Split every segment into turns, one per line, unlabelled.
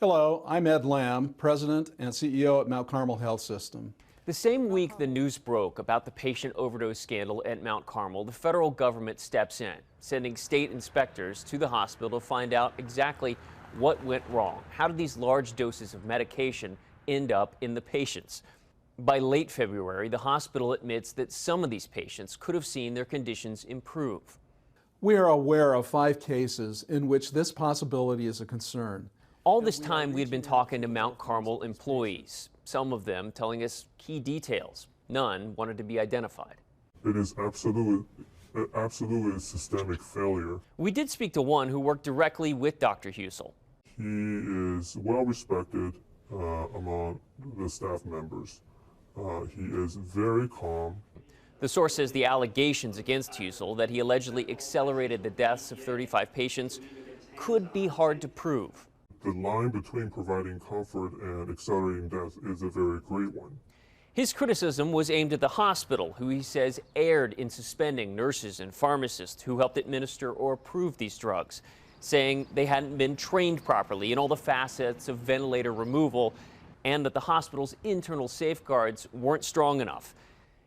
Hello, I'm Ed Lamb, President and CEO at Mount Carmel Health System.
The same week the news broke about the patient overdose scandal at Mount Carmel, the federal government steps in, sending state inspectors to the hospital to find out exactly what went wrong. How did these large doses of medication end up in the patients? By late February, the hospital admits that some of these patients could have seen their conditions improve.
We are aware of 5 cases in which this possibility is a concern.
All this time, we had been talking to Mount Carmel employees, some of them telling us key details. None wanted to be identified.
It is absolutely a systemic failure.
We did speak to one who worked directly with Dr. Husel.
He is well respected among the staff members. He is very calm.
The source says the allegations against Husel that he allegedly accelerated the deaths of 35 patients could be hard to prove.
The line between providing comfort and accelerating death is a very great one.
His criticism was aimed at the hospital, who he says erred in suspending nurses and pharmacists who helped administer or approve these drugs, saying they hadn't been trained properly in all the facets of ventilator removal and that the hospital's internal safeguards weren't strong enough.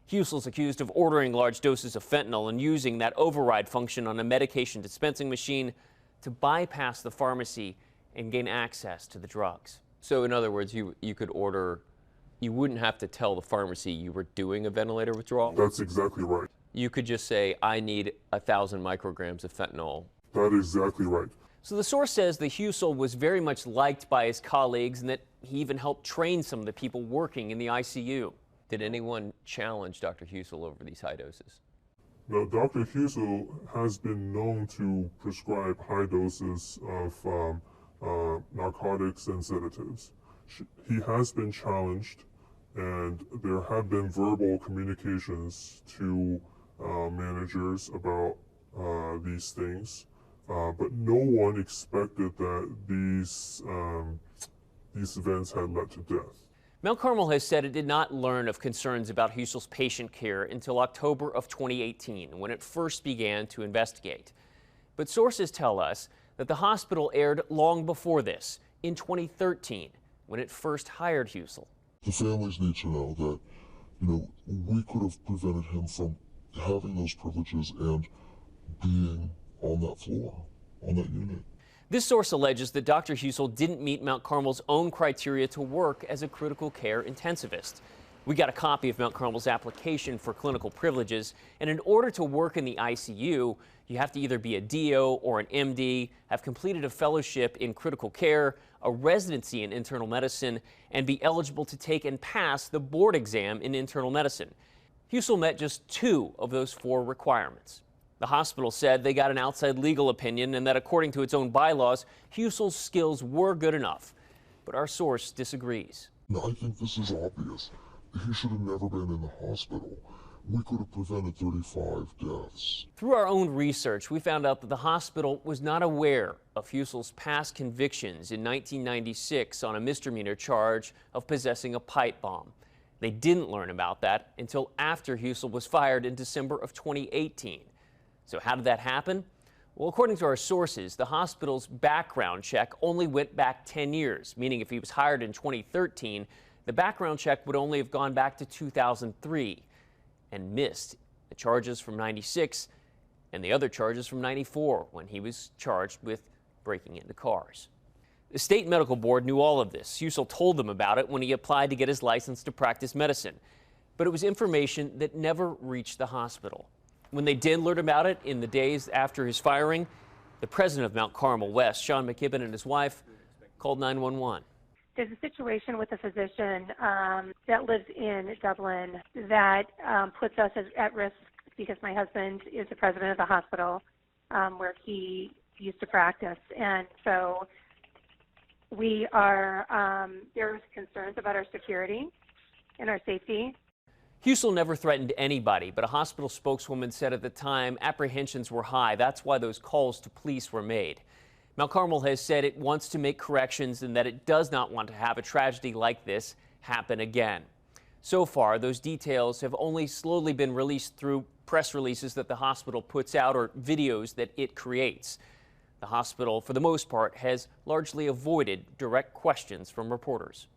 Husel's accused of ordering large doses of fentanyl and using that override function on a medication dispensing machine to bypass the pharmacy and gain access to the drugs.
So in other words, you could order, you wouldn't have to tell the pharmacy you were doing a ventilator withdrawal?
That's exactly right.
You could just say, I need 1,000 micrograms of fentanyl.
That is exactly right.
So the source says that Husel was very much liked by his colleagues and that he even helped train some of the people working in the ICU.
Did anyone challenge Dr. Husel over these high doses?
Now, Dr. Husel has been known to prescribe high doses of narcotics and sedatives. He has been challenged, and there have been verbal communications to managers about these things, but no one expected that these events had led to death.
Mount Carmel has said it did not learn of concerns about Husel's patient care until October of 2018, when it first began to investigate. But sources tell us that the hospital erred long before this, in 2013, when it first hired Husel.
The families need to know that, we could have prevented him from having those privileges and being on that floor, on that unit.
This source alleges that Dr. Husel didn't meet Mount Carmel's own criteria to work as a critical care intensivist. We got a copy of Mount Carmel's application for clinical privileges, and in order to work in the ICU, you have to either be a DO or an MD, have completed a fellowship in critical care, a residency in internal medicine, and be eligible to take and pass the board exam in internal medicine. Husel met just 2 of those 4 requirements. The hospital said they got an outside legal opinion and that according to its own bylaws, Husel's skills were good enough. But our source disagrees.
No, I think this is obvious. He should have never been in the hospital. We could have prevented 35 deaths.
Through our own research, we found out that the hospital was not aware of Husel's past convictions in 1996 on a misdemeanor charge of possessing a pipe bomb. They didn't learn about that until after Husel was fired in December of 2018. So how did that happen? Well, according to our sources, the hospital's background check only went back 10 years, meaning if he was hired in 2013, the background check would only have gone back to 2003 and missed the charges from 96 and the other charges from 94 when he was charged with breaking into cars. The state medical board knew all of this. Husel told them about it when he applied to get his license to practice medicine, but it was information that never reached the hospital. When they did learn about it in the days after his firing, the president of Mount Carmel West, Sean McKibben, and his wife called 911.
There's a situation with a physician that lives in Dublin that puts us at risk because my husband is the president of the hospital where he used to practice. And so we are, there's concerns about our security and our safety.
Husel never threatened anybody, but a hospital spokeswoman said at the time apprehensions were high. That's why those calls to police were made. Mount Carmel has said it wants to make corrections and that it does not want to have a tragedy like this happen again. So far, those details have only slowly been released through press releases that the hospital puts out or videos that it creates. The hospital, for the most part, has largely avoided direct questions from reporters.